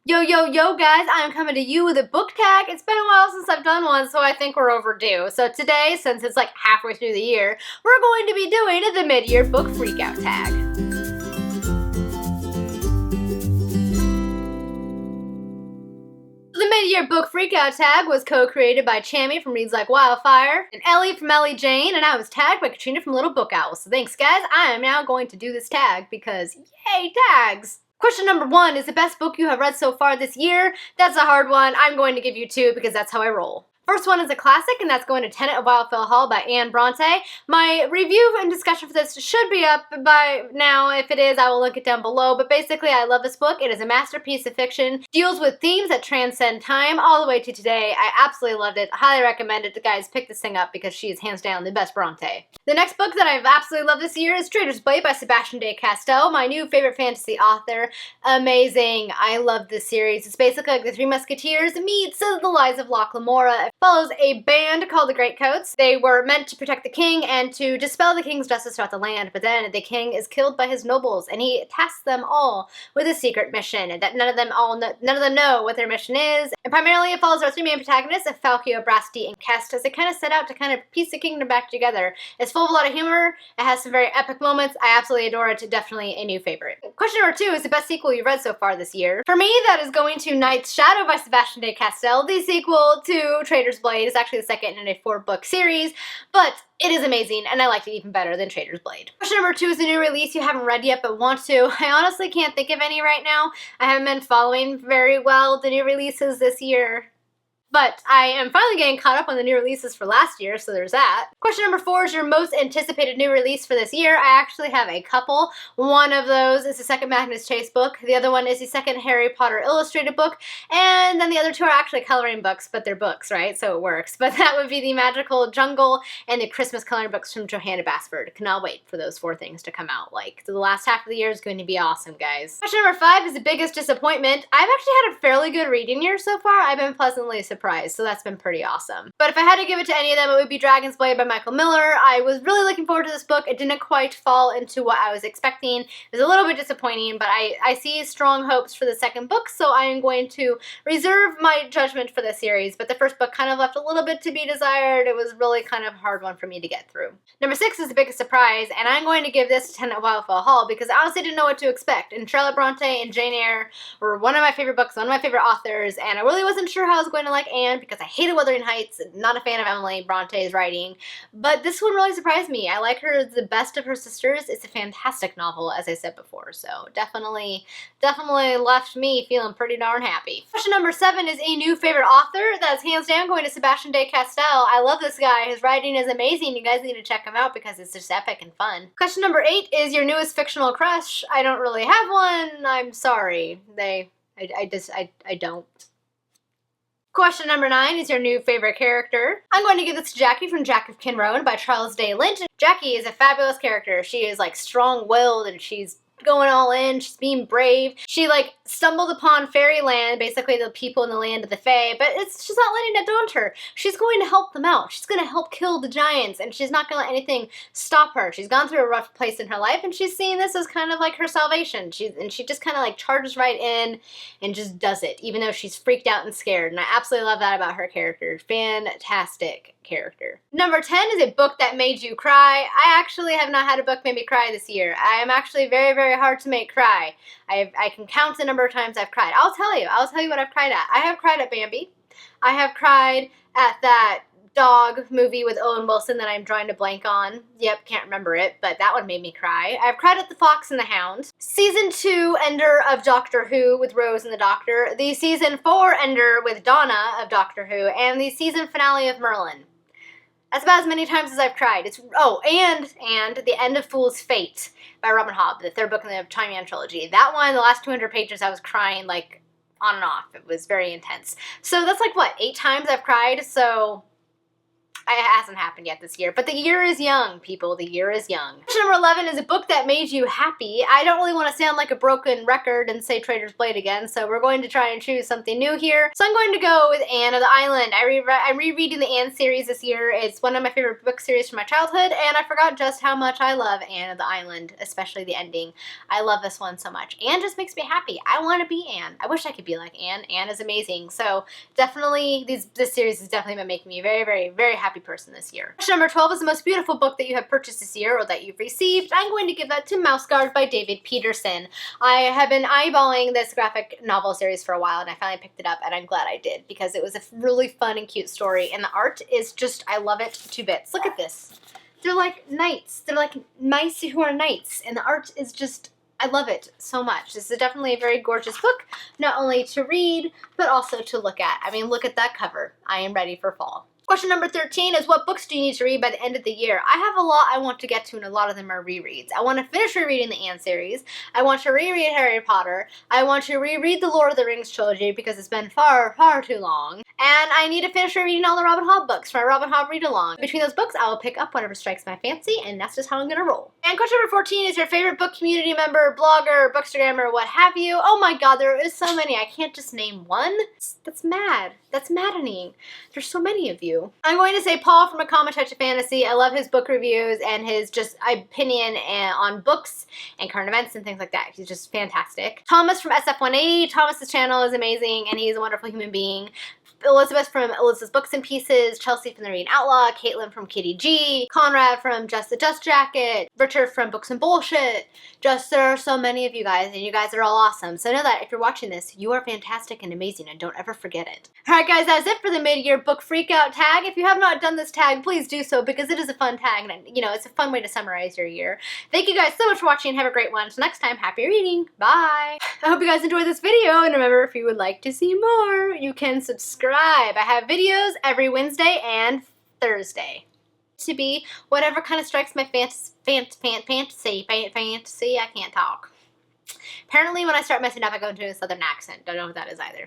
Yo, yo, yo, guys, I am coming to you with a book tag. It's been a while since I've done one, so I think we're overdue. So today, since it's like halfway through the year, we're going to be doing the mid-year book freakout tag. The mid-year book freakout tag was co-created by Chammy from Reads Like Wildfell and Ellie from Ellie Jane, and I was tagged by Katrina from Little Book Owl. So thanks, guys. I am now going to do this tag because, yay, tags! Question number 1 is the best book you have read so far this year. That's a hard one. I'm going to give you 2 because that's how I roll. First one is a classic, and that's going to Tenant of Wildfell Hall by Anne Bronte. My review and discussion for this should be up by now. If it is, I will link it down below. But basically, I love this book. It is a masterpiece of fiction. Deals with themes that transcend time all the way to today. I absolutely loved it. Highly recommend it. Guys, pick this thing up because she is hands down the best Bronte. The next book that I've absolutely loved this year is Traitor's Blade by Sebastian de Castell, my new favorite fantasy author. Amazing. I love this series. It's basically like the Three Musketeers meets The Lies of Locke Lamora. It follows a band called the Greatcoats. They were meant to protect the king and to dispel the king's justice throughout the land, but then the king is killed by his nobles, and he tasks them all with a secret mission, and that none of them know what their mission is. And primarily it follows our 3 main protagonists of Falkio, Brasti, and Kest as they kind of set out to kind of piece the kingdom back together. It's full of a lot of humor. It has some very epic moments. I absolutely adore it. Definitely a new favorite. Question number 2 is the best sequel you've read so far this year. For me, that is going to Knight's Shadow by Sebastian de Castell, the sequel to Traitor's Blade. It's actually the second in a 4-book series, but it is amazing, and I liked it even better than Traitor's Blade. Question number 2 is a new release you haven't read yet but want to. I honestly can't think of any right now. I haven't been following very well the new releases this year. But I am finally getting caught up on the new releases for last year, so there's that. Question number 4 is your most anticipated new release for this year. I actually have a couple. One of those is the second Magnus Chase book. The other one is the second Harry Potter illustrated book. And then the other 2 are actually coloring books, but they're books, right? So it works. But that would be the Magical Jungle and the Christmas coloring books from Johanna Basford. Cannot wait for those 4 things to come out. Like, the last half of the year is going to be awesome, guys. Question number 5 is the biggest disappointment. I've actually had a fairly good reading year so far. I've been pleasantly surprised, so that's been pretty awesome. But if I had to give it to any of them, it would be Dragon's Blade by Michael Miller. I was really looking forward to this book. It didn't quite fall into what I was expecting. It was a little bit disappointing, but I see strong hopes for the second book, so I am going to reserve my judgment for the series. But the first book kind of left a little bit to be desired. It was really kind of a hard one for me to get through. Number 6 is the biggest surprise, and I'm going to give this to Tenant of Wildfell Hall because I honestly didn't know what to expect. And Charlotte Bronte and Jane Eyre were one of my favorite books, one of my favorite authors, and I really wasn't sure how I was going to like Anne because I hated Wuthering Heights, not a fan of Emily Bronte's writing, but this one really surprised me. I like her the best of her sisters. It's a fantastic novel, as I said before, so definitely left me feeling pretty darn happy. Question number 7 is a new favorite author. That's hands down going to Sebastian de Castell. I love this guy. His writing is amazing. You guys need to check him out because it's just epic and fun. Question number 8 is your newest fictional crush. I don't really have one. I'm sorry. I don't. Question number 9 is your new favorite character. I'm going to give this to Jackie from Jack of Kinroan by Charles Day Lynch. Jackie is a fabulous character. She is like strong-willed and she's going all in, she's being brave. She like stumbled upon fairyland, basically the people in the land of the Fae, but she's not letting it daunt her. She's going to help them out. She's going to help kill the giants, and she's not going to let anything stop her. She's gone through a rough place in her life, and she's seeing this as kind of like her salvation. She just kind of like charges right in and just does it, even though she's freaked out and scared, and I absolutely love that about her character. Fantastic character. Number 10 is a book that made you cry. I actually have not had a book make me cry this year. I am actually very, very hard to make cry. I can count the number of times I've cried. I'll tell you what I've cried at. I have cried at Bambi. I have cried at that dog movie with Owen Wilson that I'm drawing to blank on. Yep, can't remember it, but that one made me cry. I've cried at The Fox and the Hound. Season 2 ender of Doctor Who with Rose and the Doctor. The Season 4 ender with Donna of Doctor Who. And the season finale of Merlin. That's about as many times as I've cried. And The End of Fool's Fate by Robin Hobb, the 3rd book in the Time trilogy. That one, the last 200 pages, I was crying like on and off. It was very intense. So that's like, what, 8 times I've cried? So It hasn't happened yet this year, but the year is young, people. The year is young. Question number 11 is a book that made you happy. I don't really want to sound like a broken record and say Traitor's Blade again, so we're going to try and choose something new here. So I'm going to go with Anne of the Island. I'm rereading the Anne series this year. It's one of my favorite book series from my childhood, and I forgot just how much I love Anne of the Island, especially the ending. I love this one so much. Anne just makes me happy. I want to be Anne. I wish I could be like Anne. Anne is amazing. So definitely, this series has definitely been making me a very, very, very happy person this year. Question number 12 is the most beautiful book that you have purchased this year or that you've received. I'm going to give that to Mouse Guard by David Peterson. I have been eyeballing this graphic novel series for a while, and I finally picked it up, and I'm glad I did because it was a really fun and cute story, and the art is just, I love it to bits. Look at this. They're like knights. They're like mice who are knights, and the art is just, I love it so much. This is definitely a very gorgeous book, not only to read, but also to look at. I mean, look at that cover. I am ready for fall. Question number 13 is what books do you need to read by the end of the year? I have a lot I want to get to, and a lot of them are rereads. I want to finish rereading the Anne series. I want to reread Harry Potter. I want to reread the Lord of the Rings trilogy because it's been far, far too long. And I need to finish rereading all the Robin Hobb books for my Robin Hobb read-along. Between those books, I will pick up whatever strikes my fancy, and that's just how I'm going to roll. And question number 14 is your favorite book community member, blogger, bookstagrammer, what have you. Oh my god, there is so many. I can't just name one. That's mad. That's maddening. There's so many of you. I'm going to say Paul from A Common Touch of Fantasy. I love his book reviews and his just opinion on books and current events and things like that. He's just fantastic. Thomas from SF180. Thomas's channel is amazing, and he's a wonderful human being. Elizabeth from Elizabeth's Books and Pieces, Chelsea from the Reading Outlaw, Kaitlin from Kitty G, Conrad from Just the Dust Jacket, Richard from Books and Bullshit. There are so many of you guys, and you guys are all awesome. So know that if you're watching this, you are fantastic and amazing, and don't ever forget it. Alright guys, that's it for the mid-year book freakout tag. If you have not done this tag, please do so because it is a fun tag, and you know, it's a fun way to summarize your year. Thank you guys so much for watching, and have a great one. Until next time, happy reading. Bye! I hope you guys enjoyed this video, and remember, if you would like to see more, you can subscribe. I have videos every Wednesday and Thursday. To be whatever kind of strikes my fantasy. I can't talk. Apparently when I start messing up, I go into a southern accent. Don't know what that is either.